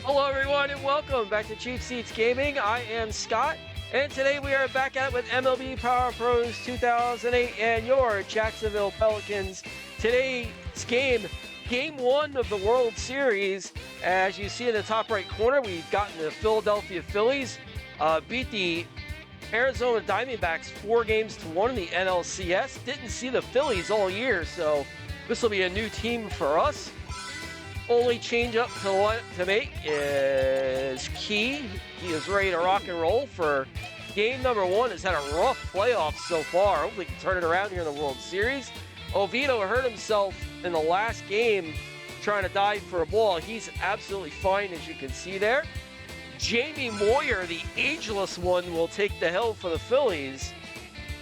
Hello, everyone, and welcome back to Cheap Seats Gaming. I am Scott, and today we are back at it with MLB Power Pros 2008 and your Jacksonville Pelicans. Today's game one of the World Series. As you see in the top right corner, we've gotten the Philadelphia Phillies beat the Arizona Diamondbacks 4-1 in the NLCS. Didn't see the Phillies all year, so this will be a new team for us. Only change up to make is Key. He is ready to rock and roll for game number one. Has had a rough playoff so far. Hopefully he can turn it around here in the World Series. Oviedo hurt himself in the last game trying to dive for a ball. He's absolutely fine, as you can see there. Jamie Moyer, the ageless one, will take the hill for the Phillies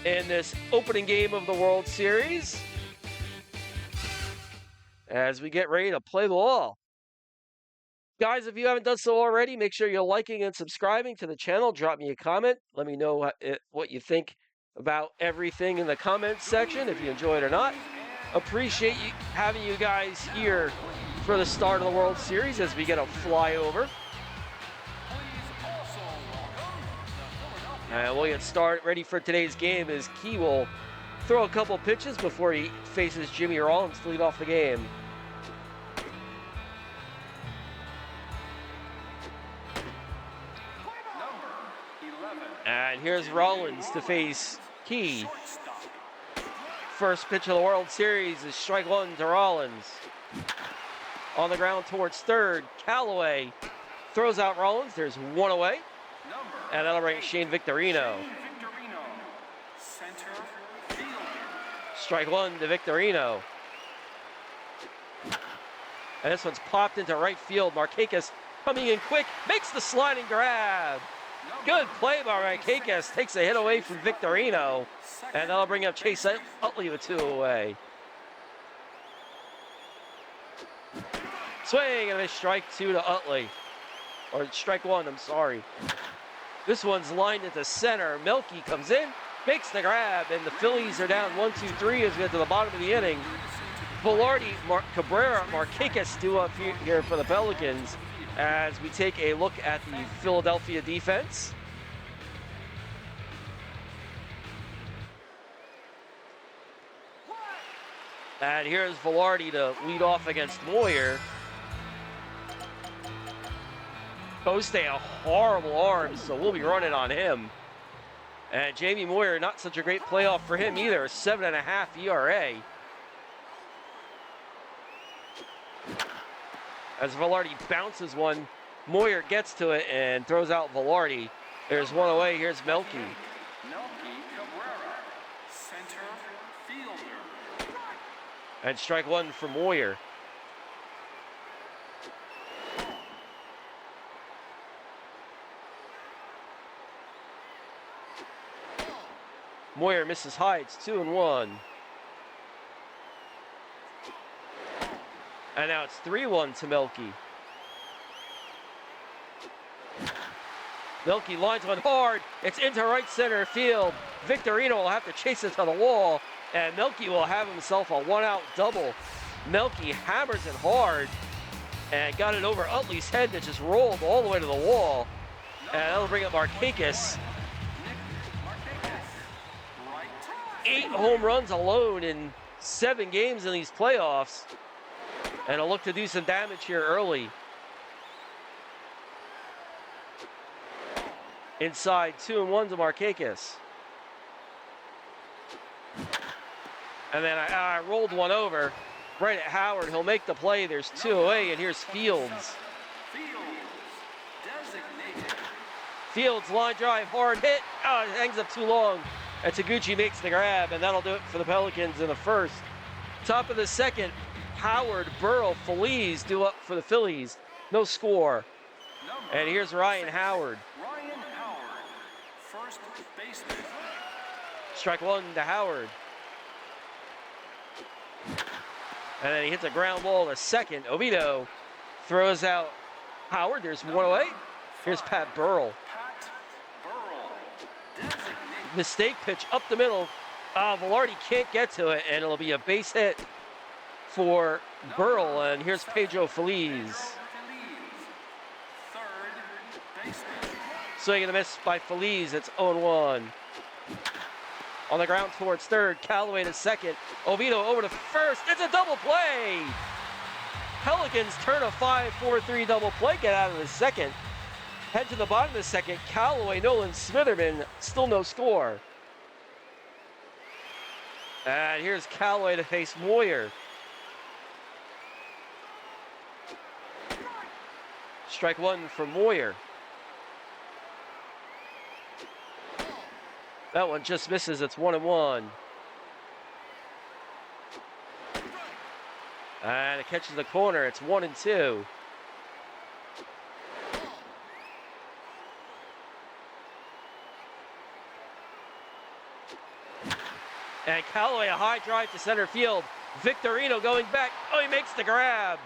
in this opening game of the World Series as we get ready to play the ball. Guys, if you haven't done so already, make sure you're liking and subscribing to the channel. Drop me a comment. Let me know what you think about everything in the comments section, if you enjoy it or not. Appreciate having you guys here for the start of the World Series as we get a flyover. And we'll get started. Ready for today's game as Key will throw a couple pitches before he faces Jimmy Rollins to lead off the game. And here's Rollins to face Key. First pitch of the World Series is strike one to Rollins. On the ground towards third, Callaway throws out Rollins. There's one away. And that'll bring Shane Victorino. Strike one to Victorino. And this one's popped into right field. Markakis coming in quick, makes the sliding grab. Good play by Markakis, takes a hit away from Victorino. And that'll bring up Chase Utley with two away. Swing and a strike two to Utley. Or strike one, I'm sorry. This one's lined into center. Melky comes in, makes the grab, and the Phillies are down 1-2-3 as we get to the bottom of the inning. Velarde, Cabrera, Markakis due up here for the Pelicans as we take a look at the Philadelphia defense. And here's Velarde to lead off against Moyer. Poste a horrible arm, so we'll be running on him. And Jamie Moyer, not such a great playoff for him either, 7.5 ERA. As Velarde bounces one, Moyer gets to it and throws out Velarde. There's one away, here's Melky. And strike one for Moyer. Moyer misses high, it's 2-1. And now it's 3-1 to Melky. Melky lines one hard, it's into right center field. Victorino will have to chase it to the wall, and Melky will have himself a one-out double. Melky hammers it hard and got it over Utley's head that just rolled all the way to the wall. And that'll bring up Markakis. 8 home runs alone in 7 games in these playoffs. And he'll look to do some damage here early. Inside, 2-1 to Markakis. And then I rolled one over right at Howard. He'll make the play. There's 2 away, and here's Fields. Fields, line drive, hard hit. Oh, it hangs up too long. And Taguchi makes the grab, and that'll do it for the Pelicans in the first. Top of the second, Howard, Burrow, Feliz due up for the Phillies. No score. And here's Ryan Howard. First baseman. Strike one to Howard. And then he hits a ground ball to second. Oviedo throws out Howard. There's one away. Here's Pat Burrell. Mistake pitch up the middle. Velarde can't get to it, and it'll be a base hit for Burrell. And here's Pedro Feliz. Swing and a miss by Feliz. It's 0-1. On the ground towards third. Callaway to second. Oviedo over to first. It's a double play. Pelicans turn a 5-4-3 double play. Get out of the second. Head to the bottom of the second. Callaway, Nolan, Smitherman. Still no score. And here's Callaway to face Moyer. Strike one for Moyer. That one just misses. It's 1-1. And it catches the corner. It's 1-2. And Callaway, a high drive to center field. Victorino going back. Oh, he makes the grab.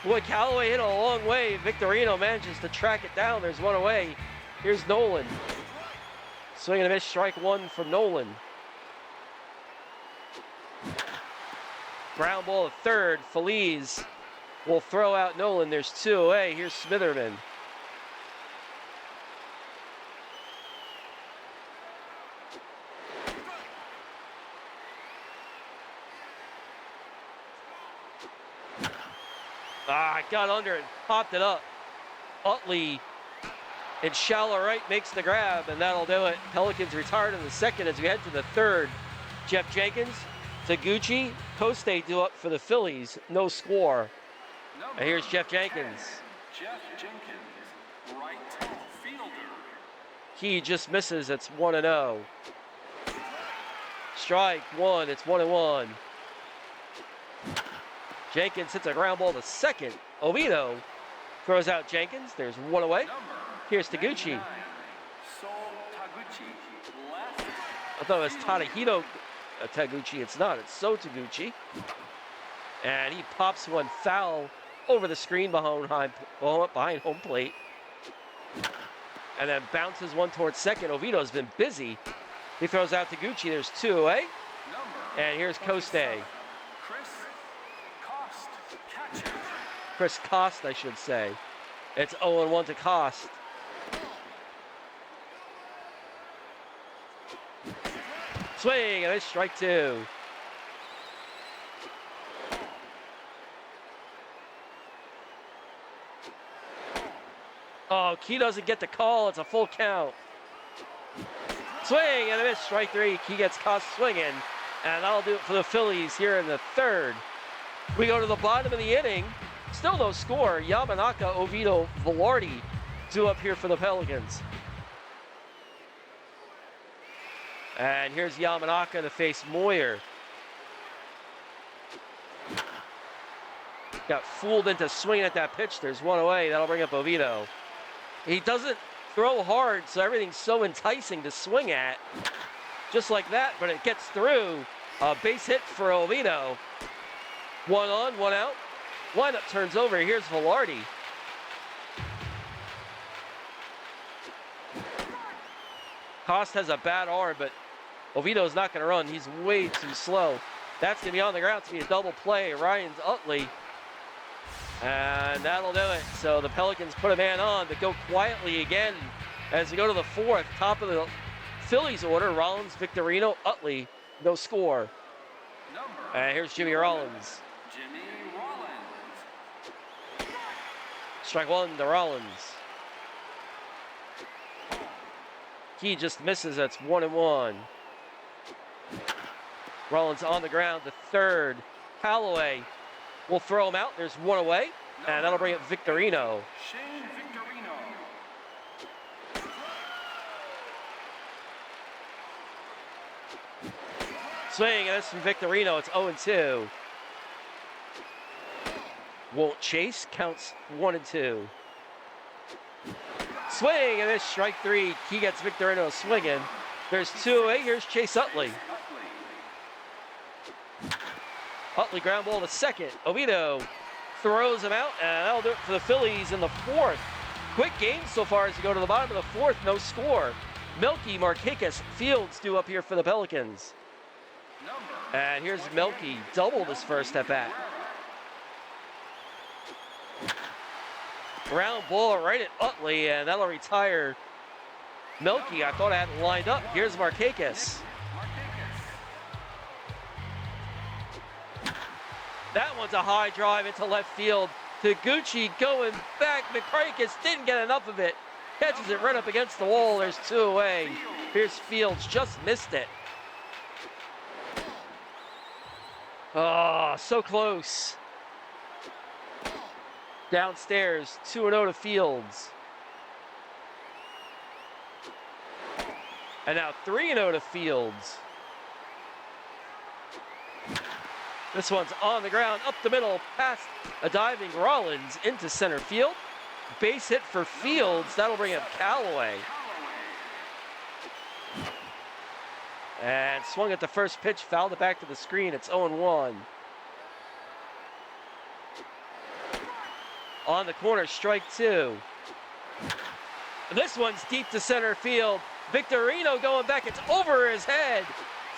Boy, Callaway hit a long way. Victorino manages to track it down. There's one away. Here's Nolan. Swing and a miss, strike one from Nolan. Ground ball to third. Feliz will throw out Nolan. There's two away. Here's Smitherman. Got under it, popped it up. Utley in shallow right makes the grab, and that'll do it. Pelicans retired in the second as we head to the third. Jeff Jenkins, Taguchi, Coste due up for the Phillies. No score. And here's Jeff Jenkins. Jeff Jenkins, right fielder. He just misses. It's 1-0. Strike one. It's 1-1. Jenkins hits a ground ball to second. Oviedo throws out Jenkins. There's one away. Here's Taguchi. I thought it was Tadahito Taguchi. It's not. It's So Taguchi. And he pops one foul over the screen behind home plate. And then bounces one towards second. Oviedo's been busy. He throws out Taguchi. There's two away. And here's Coste. Chris Cost, I should say. It's 0-1 to Cost. Swing, and it's strike two. Oh, Key doesn't get the call. It's a full count. Swing, and a miss, strike three. Key gets Cost swinging. And that'll do it for the Phillies here in the third. We go to the bottom of the inning. Still no score. Yamanaka, Oviedo, Velarde due up here for the Pelicans. And here's Yamanaka to face Moyer. Got fooled into swinging at that pitch. There's one away. That'll bring up Oviedo. He doesn't throw hard, so everything's so enticing to swing at. Just like that, but it gets through. A base hit for Oviedo. One on, one out. Lineup turns over. Here's Velarde. Cost has a bad arm, but Oviedo's not going to run. He's way too slow. That's going to be on the ground to be a double play. Ryan's Utley. And that'll do it. So the Pelicans put a man on, but go quietly again as we go to the fourth. Top of the Phillies order. Rollins, Victorino, Utley. No score. And here's Jimmy Rollins. Strike one to Rollins. He just misses. That's 1-1. Rollins on the ground to third. Callaway will throw him out. There's one away. And that'll bring up Victorino. Swing, and that's from Victorino. It's 0-2. Won't chase. Counts 1-2. Swing, and this strike three. He gets Victorino swinging. There's two away. Here's Chase Utley. Utley ground ball to second. Oviedo throws him out, and that'll do it for the Phillies in the fourth. Quick game so far as we go to the bottom of the fourth. No score. Melky, Markakis, Fields due up here for the Pelicans. And here's Melky. Doubled his first at bat. Ground ball right at Utley, and that'll retire Melky. I thought I had it lined up. Here's Markakis. That one's a high drive into left field. Taguchi going back. Markakis didn't get enough of it. Catches it right up against the wall. There's 2 away. Here's Fields, just missed it. Oh, so close. Downstairs, 2-0 to Fields. And now 3-0 to Fields. This one's on the ground, up the middle, past a diving Rollins into center field. Base hit for Fields. That'll bring up Callaway. And swung at the first pitch, fouled it back to the screen. It's 0-1. On the corner, strike 2. This one's deep to center field. Victorino going back. It's over his head.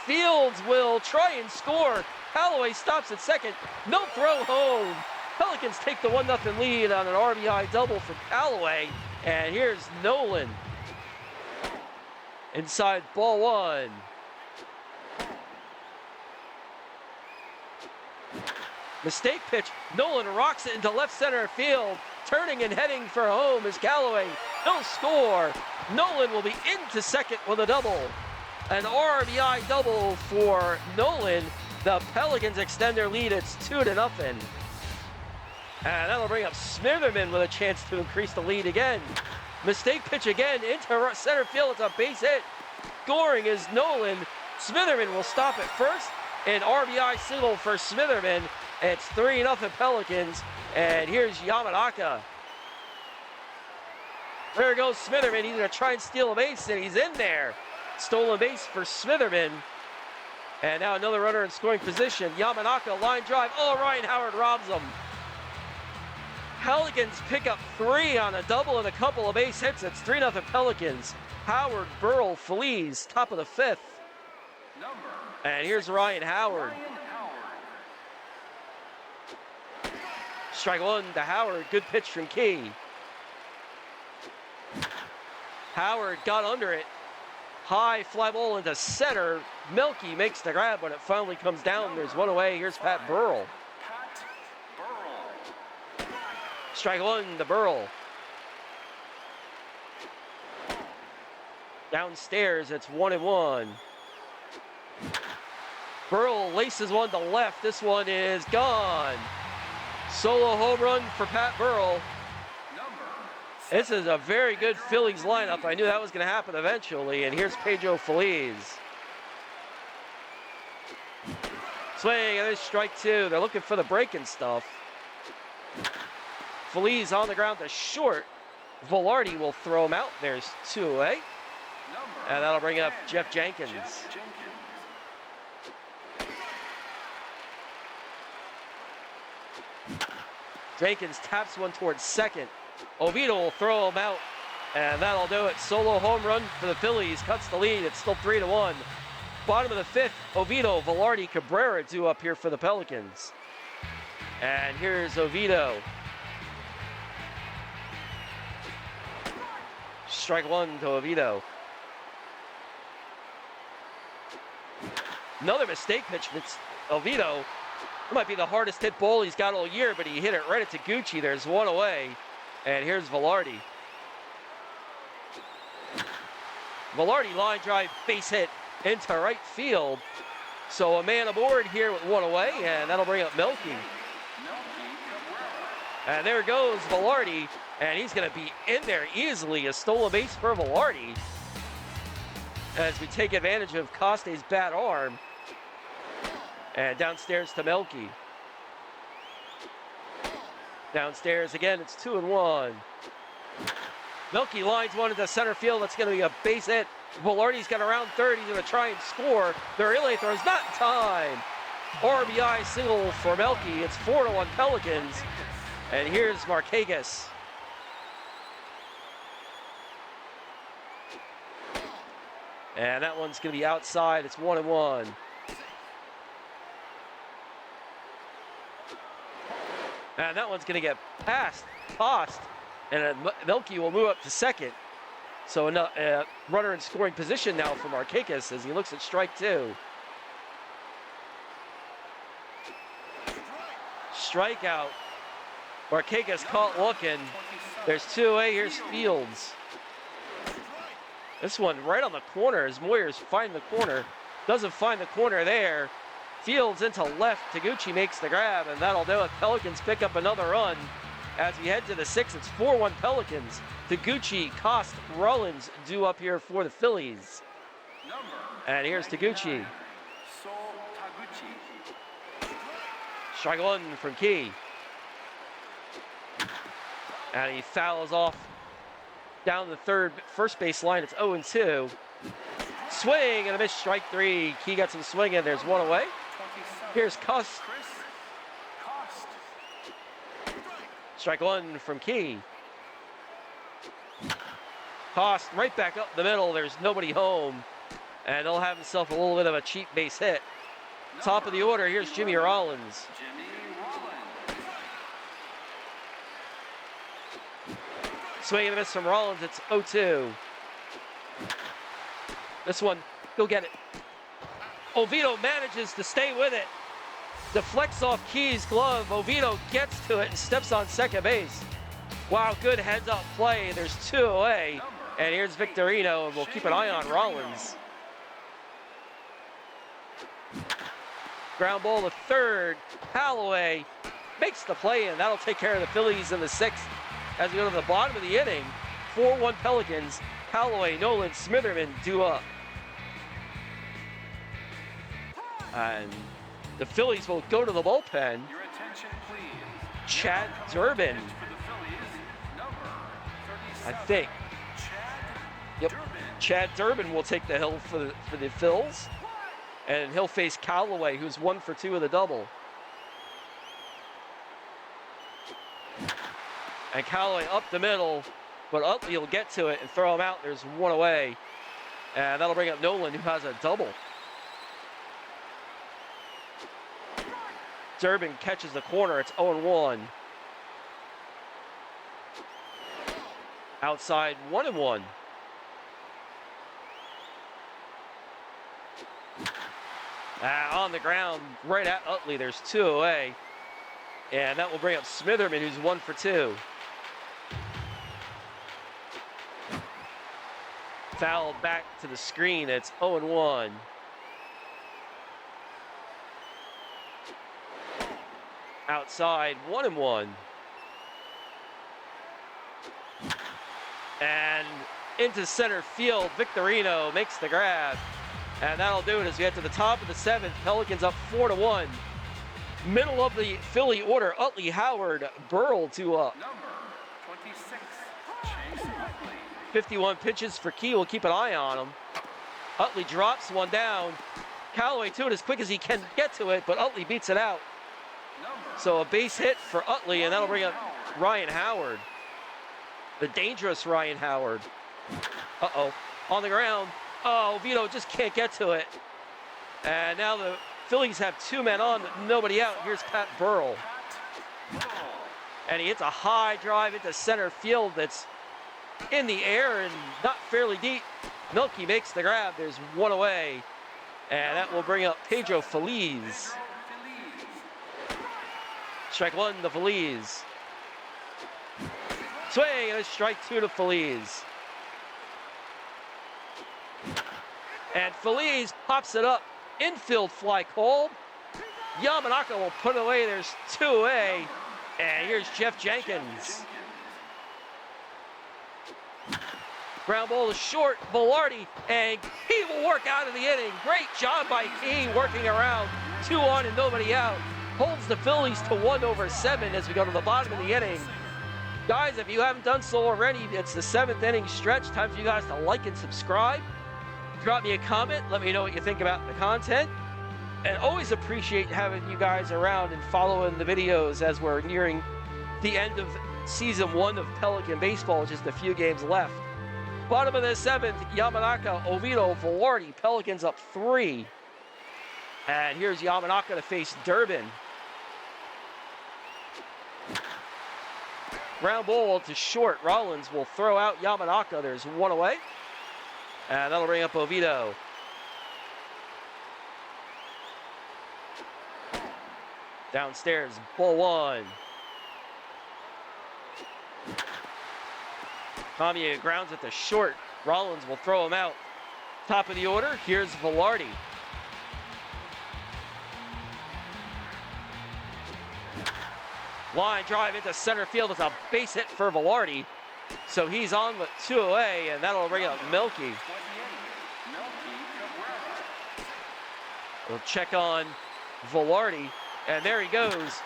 Fields will try and score. Callaway stops at second. No throw home. Pelicans take the 1-0 lead on an RBI double from Callaway. And here's Nolan. Inside ball 1. Mistake pitch. Nolan rocks it into left center field. Turning and heading for home is Callaway. No score. Nolan will be into second with a double. An RBI double for Nolan. The Pelicans extend their lead. It's 2-0. And that'll bring up Smitherman with a chance to increase the lead again. Mistake pitch again into center field. It's a base hit. Scoring is Nolan. Smitherman will stop at first. An RBI single for Smitherman. It's 3-0 Pelicans. And here's Yamanaka. There goes Smitherman. He's going to try and steal a base, and he's in there. Stolen base for Smitherman. And now another runner in scoring position. Yamanaka, line drive. Oh, Ryan Howard robs him. Pelicans pick up 3 on a double and a couple of base hits. It's 3-0 Pelicans. Howard, Burrell, Feliz, top of the 5th. And here's Ryan Howard. Strike 1 to Howard. Good pitch from Key. Howard got under it. High fly ball into center. Melky makes the grab when it finally comes down. There's 1 away. Here's Pat Burrell. Strike 1 to Burrell. Downstairs, it's 1-1. Burrell laces one to left. This one is gone. Solo home run for Pat Burrell. This is a very good Phillies lineup. I knew that was going to happen eventually. And here's Pedro Feliz. Swing, and there's strike 2. They're looking for the break-in stuff. Feliz on the ground to short. Velarde will throw him out. There's 2 away. And that'll bring up Jeff Jenkins. Jenkins taps one towards second. Oviedo will throw him out, and that'll do it. Solo home run for the Phillies, cuts the lead. It's still 3-1. Bottom of the 5th, Oviedo, Velarde, Cabrera due up here for the Pelicans. And here's Oviedo. Strike 1 to Oviedo. Another mistake pitch. It's Oviedo. It might be the hardest hit ball he's got all year, but he hit it right at Taguchi. There's 1 away. And here's Velarde. Velarde line drive base hit into right field. So a man aboard here with 1 away, and that'll bring up Melky. And there goes Velarde, and he's going to be in there easily. A stolen base for Velarde as we take advantage of Coste's bad arm. And downstairs to Melky. Downstairs again, it's 2-1. Melky lines one into center field. That's going to be a base hit. Velarde's got around third. He's going to try and score. The relay throw is not in time. RBI single for Melky. It's 4-1 Pelicans. And here's Markakis. And that one's going to be outside. It's 1-1. And that one's going to get tossed And Melky will move up to second. So a runner in scoring position now for Markakis as he looks at strike two. Strikeout. Markakis caught looking. There's 2-away. Here's Fields. This one right on the corner as Moyers find the corner. Doesn't find the corner there. Fields into left. Taguchi makes the grab, and that'll do it. Pelicans pick up another run. As we head to the sixth, it's 4-1 Pelicans. Taguchi, Kost, Rollins due up here for the Phillies. And here's Taguchi. Strike one from Key. And he fouls off down the first base line. It's 0-2. Swing and a miss, strike three. Key got some swing and there's one away. Here's Kost. Strike one from Key. Kost right back up the middle. There's nobody home. And they'll have himself a little bit of a cheap base hit. Top of the order, here's Jimmy Rollins. Swing and a miss from Rollins, it's 0-2. This one, go get it. Oviedo manages to stay with it. Deflects off Key's glove. Oviedo gets to it and steps on second base. Wow, good heads-up play. There's 2 away. And here's Victorino, and we'll keep an eye on Rollins. Ground ball to third. Callaway makes the play, and that'll take care of the Phillies in the sixth. As we go to the bottom of the inning, 4-1 Pelicans. Callaway, Nolan, Smitherman due up. And the Phillies will go to the bullpen. Your attention, please. Chad Durbin, I think. Yep, Chad Durbin will take the hill for the Phils. And he'll face Callaway, who's 1 for 2 with a double. And Callaway up the middle, but Utley will get to it and throw him out. There's 1 away. And that'll bring up Nolan, who has a double. Durbin catches the corner. It's 0-1. Outside, 1-1. On the ground, right at Utley. There's 2 away. And that will bring up Smitherman, who's 1 for 2. Fouled back to the screen. It's 0-1. Outside, 1-1. And into center field, Victorino makes the grab. And that'll do it as we get to the top of the seventh. Pelicans up 4-1. Middle of the Philly order, Utley, Howard, Burrell to up. Number 26, Chase Utley. 51 pitches for Key. We'll keep an eye on him. Utley drops one down. Callaway to it as quick as he can get to it, but Utley beats it out. So a base hit for Utley, and that'll bring up Ryan Howard. The dangerous Ryan Howard. Uh-oh. On the ground. Oh, Oviedo just can't get to it. And now the Phillies have 2 men on, nobody out. Here's Pat Burrell. And he hits a high drive into center field that's in the air and not fairly deep. Melky makes the grab. There's 1 away. And that will bring up Pedro Feliz. Strike 1 to Feliz. Swing, and a strike 2 to Feliz. And Feliz pops it up. Infield fly called. Yamanaka will put it away. There's 2 away. And here's Jeff Jenkins. Ground ball is short. Velarde, and he will work out of the inning. Great job by Key working around. 2 on and nobody out. Holds the Phillies to 1/7 as we go to the bottom of the inning. Guys, if you haven't done so already, it's the 7th inning stretch. Time for you guys to like and subscribe. Drop me a comment. Let me know what you think about the content. And always appreciate having you guys around and following the videos as we're nearing the end of season 1 of Pelican baseball. Just a few games left. Bottom of the 7th, Yamanaka, Oviedo, Velarde. Pelicans up 3. And here's Yamanaka to face Durbin. Ground ball to short. Rollins will throw out Yamanaka. There's one away. And that'll bring up Oviedo. Downstairs, ball one. Kamiya grounds it to short. Rollins will throw him out. Top of the order, here's Velarde. Line drive into center field. It's a base hit for Velarde. So he's on with two away, and that'll bring up Melky. We'll check on Velarde, and there he goes.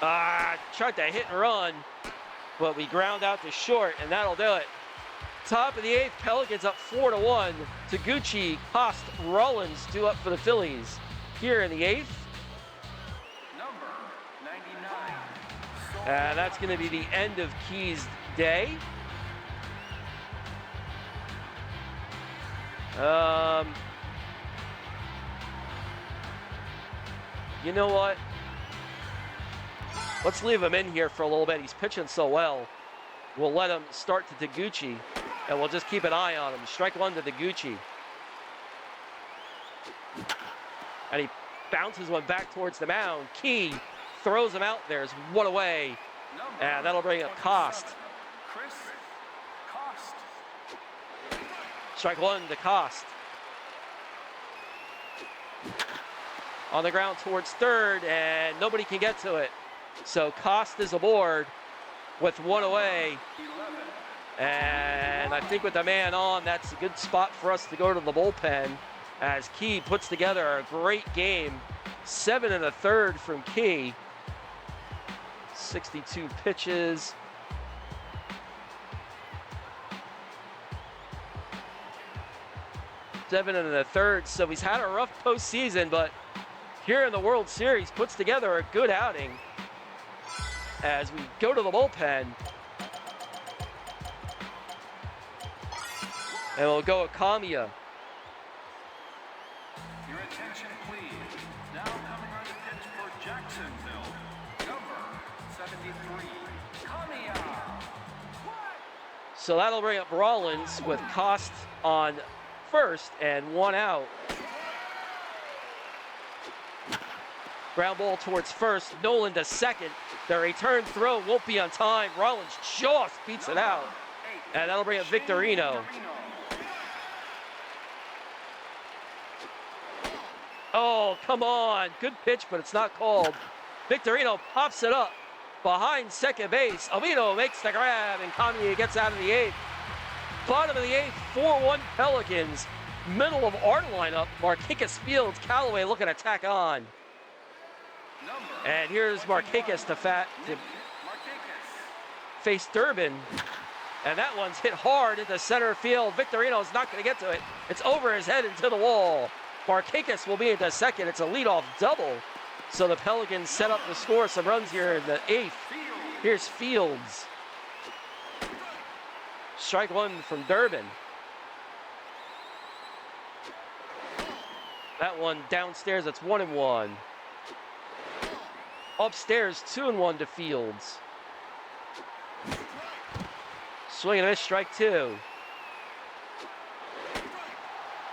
Tried to hit and run, but we ground out to short, and that'll do it. Top of the eighth, Pelicans up 4-1. Taguchi, Cost, Rollins due up for the Phillies. Here in the eighth. Number 99. And that's going to be the end of Key's day. You know what? Let's leave him in here for a little bit. He's pitching so well. We'll let him start to Taguchi, and we'll just keep an eye on him. Strike one to Taguchi. And he bounces one back towards the mound. Key throws him out there. There's one away. And that'll bring up Cost. Chris Cost. Strike one to Cost. On the ground towards third, and nobody can get to it. So Cost is aboard with one away. 11. And I think with the man on, that's a good spot for us to go to the bullpen as Key puts together a great game. 7 1/3 from Key. 62 pitches. Seven and a third, so he's had a rough postseason, but here in the World Series puts together a good outing. As we go to the bullpen, and we'll go with Kamiya. Your attention, please. Now coming on the pitch for Jacksonville, number 73, Kamiya. So that'll bring up Rollins with Cost on first and one out. Ground ball towards first, Nolan to second. The return throw won't be on time. Rollins just beats it out. And that'll bring up Victorino. Oh, come on. Good pitch, but it's not called. Victorino pops it up behind second base. Oviedo makes the grab, and Kamiya gets out of the eighth. Bottom of the eighth, 4-1 Pelicans. Middle of our lineup, Marquez Fields, Callaway looking to tack on. And here's Marquez to face Durbin. And that one's hit hard into center field. Victorino's not going to get to it. It's over his head into the wall. Marquez will be into second. It's a leadoff double. So the Pelicans set up to score some runs here in the eighth. Here's Fields. Strike one from Durbin. That one downstairs, that's 1-1. Upstairs, 2-1 to Fields. Swing and a miss, strike two.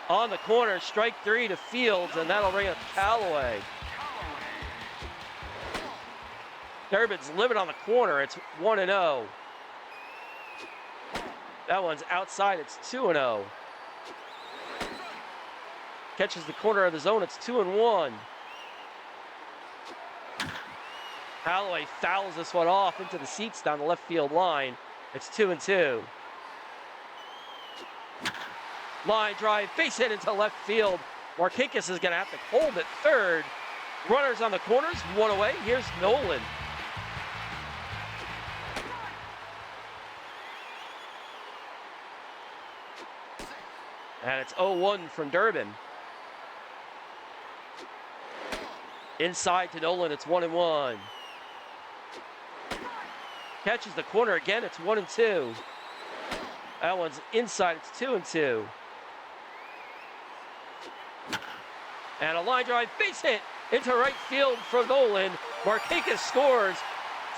On the corner, strike three to Fields, and that'll bring up Callaway. Durbin's living on the corner. It's 1-0. That one's outside. It's 2-0. Catches the corner of the zone. It's 2-1. Callaway fouls this one off into the seats down the left field line. It's 2-2. Line drive, base hit into left field. Marquez is going to have to hold at third. Runners on the corners, one away. Here's Nolan. And it's 0-1 from Durbin. Inside to Nolan, it's 1-1. Catches the corner again, it's 1-2. That one's inside, it's 2-2. And a line drive base hit into right field for Nolan. Marquez scores.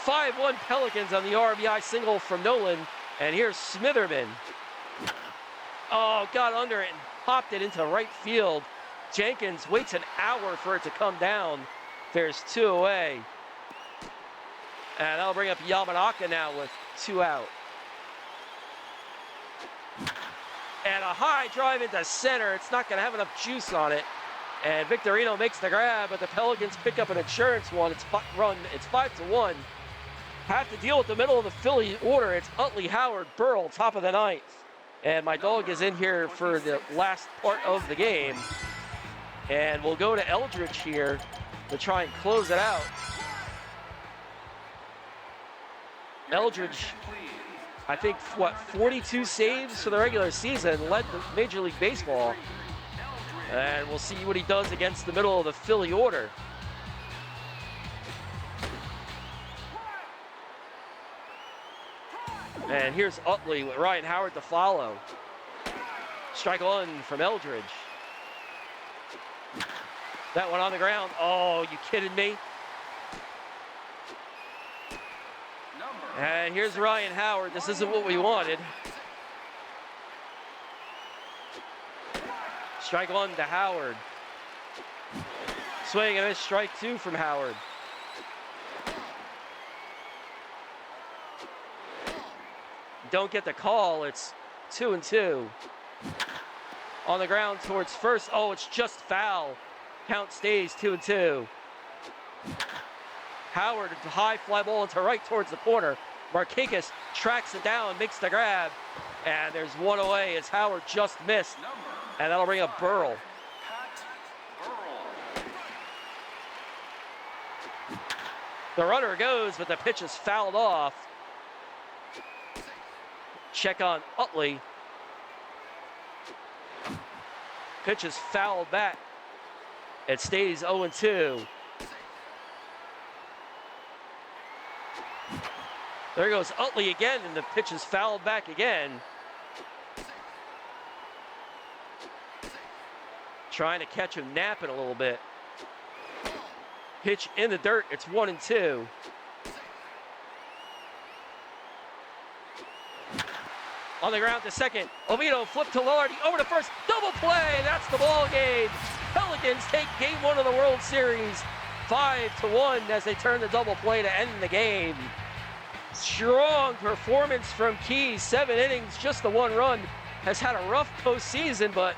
5-1 Pelicans on the RBI single from Nolan. And here's Smitherman. Oh, got under it and popped it into right field. Jenkins waits an hour for it to come down. There's 2 away. And that'll bring up Yamanaka now with 2 out. And a high drive into center. It's not going to have enough juice on it. And Victorino makes the grab, but the Pelicans pick up an insurance one. It's 5-1. Have to deal with the middle of the Philly order. It's Utley, Howard, Burrell, top of the 9th. And my dog is in here for the last part of the game. And we'll go to Eldridge here to try and close it out. Eldridge, I think, 42 saves for the regular season, led the Major League Baseball. And we'll see what he does against the middle of the Philly order. And here's Utley with Ryan Howard to follow. Strike 1 from Eldridge. That one on the ground. Oh, you kidding me? And here's Ryan Howard. This isn't what we wanted. Strike 1 to Howard. Swing and a strike 2 from Howard. Don't get the call. It's 2-2. On the ground towards first. Oh, it's just foul. Count stays 2-2. Howard, high fly ball into right towards the corner. Markakis tracks it down, makes the grab. And there's 1 away as Howard just missed. And that'll bring up Burrell. The runner goes, but the pitch is fouled off. Check on Utley. Pitch is fouled back. It stays 0-2. There goes Utley again, and the pitch is fouled back again. Trying to catch him napping a little bit. Pitch in the dirt. It's 1-2. On the ground to second. Oviedo flip to Lombardi over to first. Double play. That's the ball game. Pelicans take game 1 of the World Series 5-1 as they turn the double play to end the game. Strong performance from Key. 7 innings, just the 1 run. Has had a rough postseason, but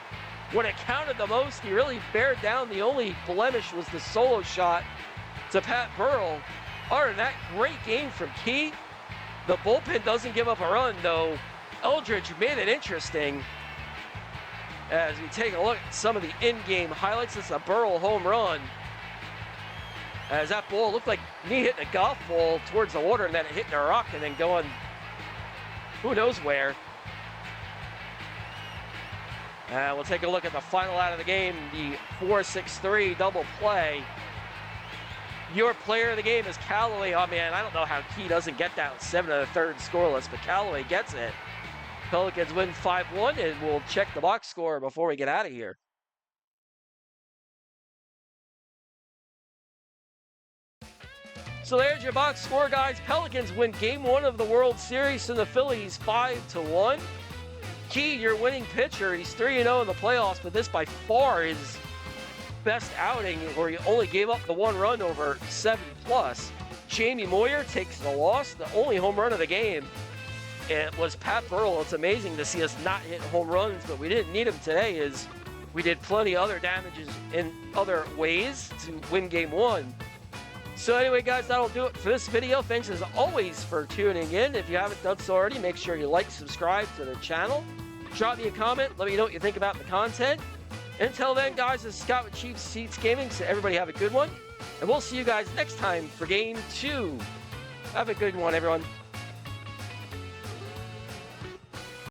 when it counted the most, he really bared down. The only blemish was the solo shot to Pat Burrell. Other than that, great game from Key. The bullpen doesn't give up a run, though. Eldridge made it interesting. As we take a look at some of the in-game highlights, it's a Burrell home run. As that ball looked like me hitting a golf ball towards the water and then hitting a rock and then going who knows where. We'll take a look at the final out of the game, the 4-6-3 double play. Your player of the game is Callaway. Oh man, I don't know how Key doesn't get that 7 1/3 scoreless, but Callaway gets it. Pelicans win 5-1, and we'll check the box score before we get out of here. So there's your box score, guys. Pelicans win game 1 of the World Series to the Phillies 5-1. Key, your winning pitcher. He's 3-0 in the playoffs, but this by far is best outing where he only gave up the 1 run over 7+. Jamie Moyer takes the loss. The only home run of the game, it was Pat Burrell. It's amazing to see us not hit home runs, but we didn't need them today as we did plenty of other damages in other ways to win game 1. So anyway, guys, that'll do it for this video. Thanks as always for tuning in. If you haven't done so already, make sure you like, subscribe to the channel. Drop me a comment. Let me know what you think about the content. Until then, guys, this is Scott with Cheap Seats Gaming. So everybody have a good one. And we'll see you guys next time for game 2. Have a good one, everyone.